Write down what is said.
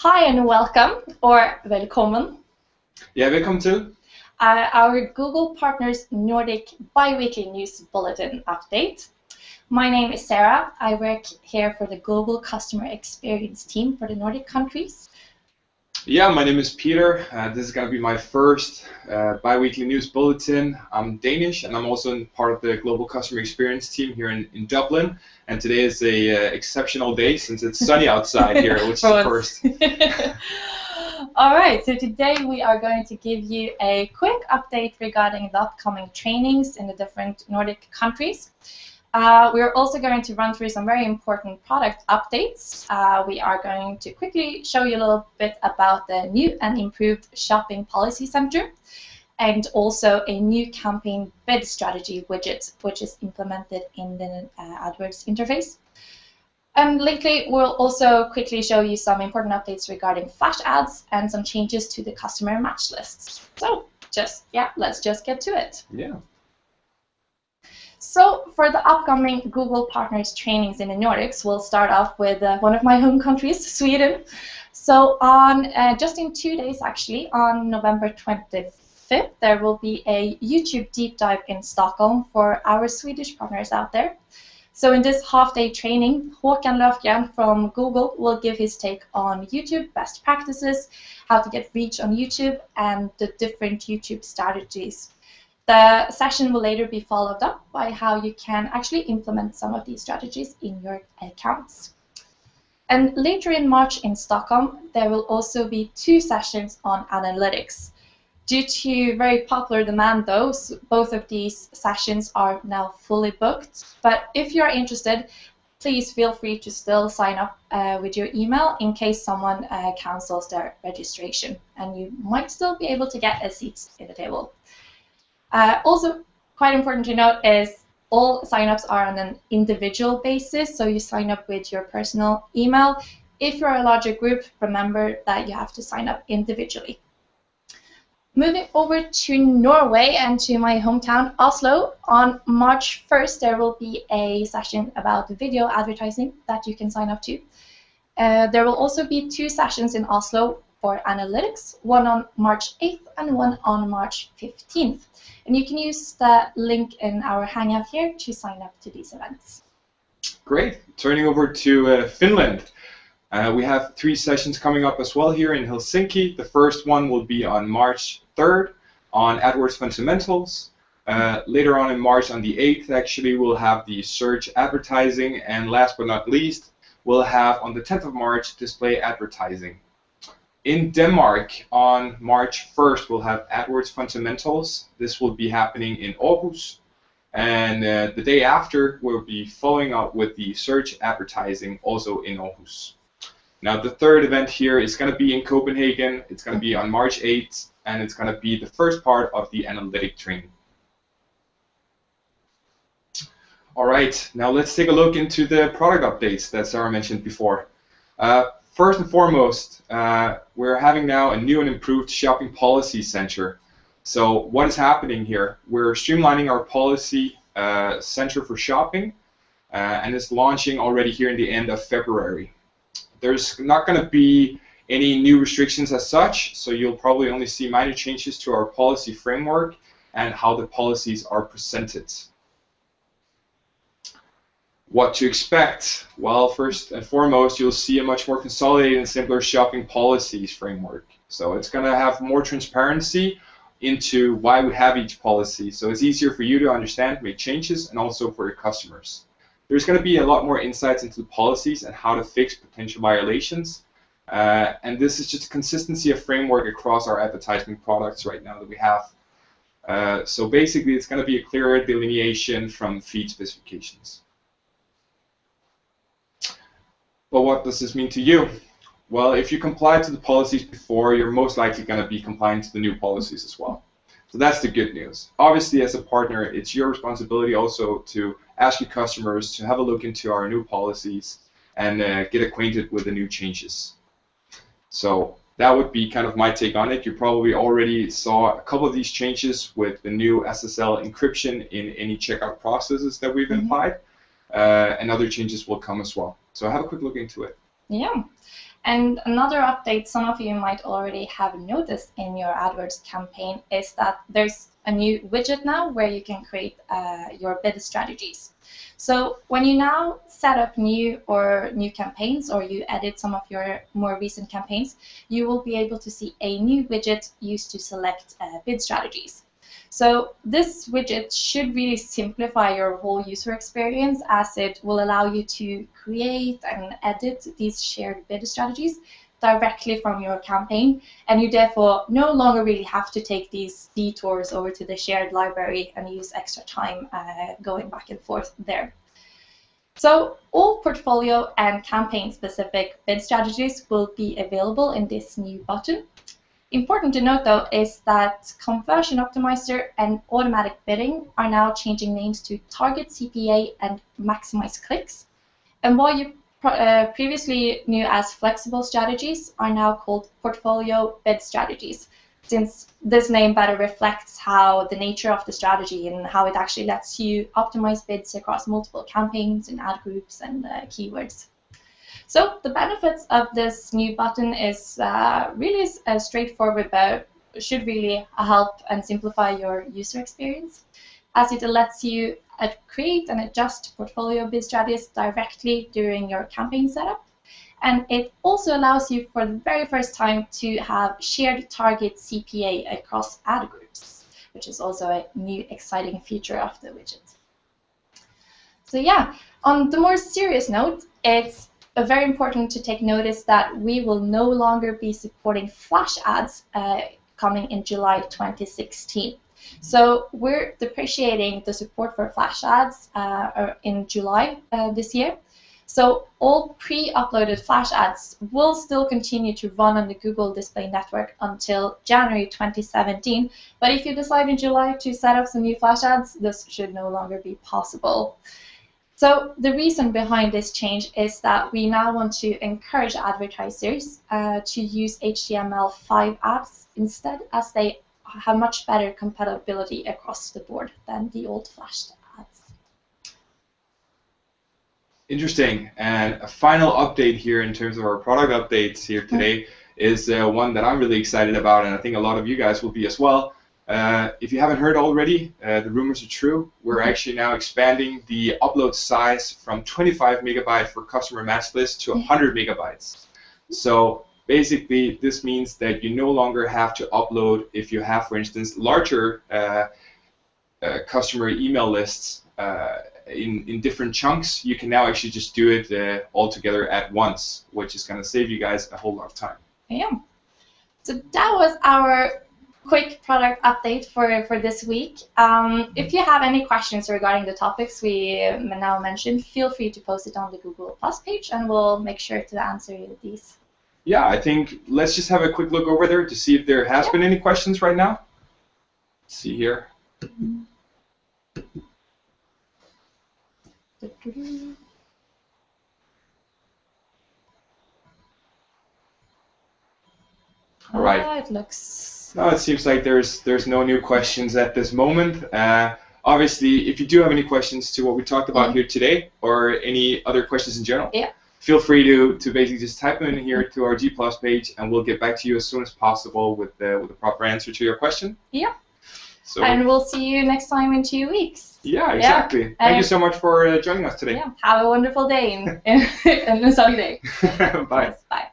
Hi and welcome, or välkommen, Ja, velkommen til. Our Google Partners Nordic bi-weekly news bulletin update. My name is Sarah. I work here for the Global Customer Experience team for the Nordic countries. Yeah, my name is Peter. This is going to be my first bi-weekly news bulletin. I'm Danish, and I'm also part of the Global Customer Experience team here in Dublin. And today is a exceptional day since it's sunny outside here, which is the first. All right, so today we are going to give you a quick update regarding the upcoming trainings in the different Nordic countries. We're also going to run through some very important product updates. We are going to quickly show you a little bit about the new and improved shopping policy center, and also a new campaign bid strategy widget, which is implemented in the AdWords interface. And lately, we'll also quickly show you some important updates regarding flash ads and some changes to the customer match lists. So let's just get to it. Yeah. So for the upcoming Google Partners trainings in the Nordics, we'll start off with one of my home countries, Sweden. So on just in 2 days, actually, on November 25th, there will be a YouTube deep dive in Stockholm for our Swedish partners out there. So in this half-day training, Håkan Löfgren from Google will give his take on YouTube best practices, how to get reach on YouTube, and the different YouTube strategies. The session will later be followed up by how you can actually implement some of these strategies in your accounts. And later in March in Stockholm, there will also be 2 sessions on analytics. Due to very popular demand, though, both of these sessions are now fully booked. But if you're interested, please feel free to still sign up with your email in case someone cancels their registration, and you might still be able to get a seat at the table. Also, quite important to note is all signups are on an individual basis, so you sign up with your personal email. If you're a larger group, remember that you have to sign up individually. Moving over to Norway and to my hometown, Oslo, on March 1st, there will be a session about video advertising that you can sign up to. There will also be 2 sessions in Oslo for analytics, one on March 8th and one on March 15th. And you can use the link in our Hangout here to sign up to these events. Great. Turning over to Finland. We have 3 sessions coming up as well here in Helsinki. The first one will be on March 3rd on AdWords fundamentals. Later on in March, on the 8th, actually, we'll have the search advertising. And last but not least, we'll have on the 10th of March display advertising. In Denmark, on March 1st, we'll have AdWords fundamentals. This will be happening in Aarhus. And the day after, we'll be following up with the search advertising also in Aarhus. Now, the third event here is going to be in Copenhagen. It's going to be on March 8th, and it's going to be the first part of the analytic training. All right, now let's take a look into the product updates that Sarah mentioned before. First and foremost, we're having now a new and improved shopping policy center. So what is happening here? We're streamlining our policy center for shopping, and it's launching already here in the end of February. There's not going to be any new restrictions as such, so you'll probably only see minor changes to our policy framework and how the policies are presented. What to expect? Well, first and foremost, you'll see a much more consolidated and simpler shopping policies framework. So it's going to have more transparency into why we have each policy, so it's easier for you to understand, make changes, and also for your customers. There's going to be a lot more insights into the policies and how to fix potential violations. And this is just a consistency of framework across our advertising products right now that we have. So basically, it's going to be a clearer delineation from feed specifications. But what does this mean to you? Well, if you comply to the policies before, you're most likely going to be compliant to the new policies as well. So that's the good news. Obviously, as a partner, it's your responsibility also to ask your customers to have a look into our new policies and get acquainted with the new changes. So that would be kind of my take on it. You probably already saw a couple of these changes with the new SSL encryption in any checkout processes that we've applied, and other changes will come as well. So have a quick look into it. Yeah. And another update some of you might already have noticed in your AdWords campaign is that there's a new widget now where you can create your bid strategies. So when you now set up new campaigns, or you edit some of your more recent campaigns, you will be able to see a new widget used to select bid strategies. So this widget should really simplify your whole user experience, as it will allow you to create and edit these shared bid strategies directly from your campaign, and you therefore no longer really have to take these detours over to the shared library and use extra time going back and forth there. So all portfolio and campaign specific bid strategies will be available in this new button. Important to note, though, is that Conversion Optimizer and Automatic Bidding are now changing names to Target CPA and Maximize Clicks. And what you previously knew as Flexible Strategies are now called Portfolio Bid Strategies, since this name better reflects how the nature of the strategy and how it actually lets you optimize bids across multiple campaigns and ad groups and keywords. So the benefits of this new button is really straightforward, but should really help and simplify your user experience, as it lets you create and adjust portfolio bid strategies directly during your campaign setup. And it also allows you for the very first time to have shared target CPA across ad groups, which is also a new exciting feature of the widget. So yeah, on the more serious note, it's very important to take notice that we will no longer be supporting flash ads coming in July 2016. So we're depreciating the support for flash ads in July this year. So all pre-uploaded flash ads will still continue to run on the Google Display Network until January 2017. But if you decide in July to set up some new flash ads, this should no longer be possible. So the reason behind this change is that we now want to encourage advertisers to use HTML5 ads instead, as they have much better compatibility across the board than the old Flash ads. Interesting. And a final update here in terms of our product updates here today is one that I'm really excited about, and I think a lot of you guys will be as well. If you haven't heard already, the rumors are true. We're actually now expanding the upload size from 25 megabytes for customer match list to 100 megabytes. So basically, this means that you no longer have to upload, if you have, for instance, larger customer email lists in different chunks. You can now actually just do it all together at once, which is going to save you guys a whole lot of time. Yeah. So that was our quick product update for this week. If you have any questions regarding the topics we now mentioned, feel free to post it on the Google Plus page, and we'll make sure to answer these. Yeah, I think let's just have a quick look over there to see if there has been any questions right now. Let's see here. All right. It looks. No, it seems like there's no new questions at this moment. Obviously, if you do have any questions to what we talked about here today, or any other questions in general, feel free to basically just type them in here to our G Plus page, and we'll get back to you as soon as possible with the proper answer to your question. Yeah. So, and we'll see you next time in 2 weeks. Yeah, exactly. Yeah. Thank you so much for joining us today. Yeah. Have a wonderful day and a sunny day. Bye. Yes, bye.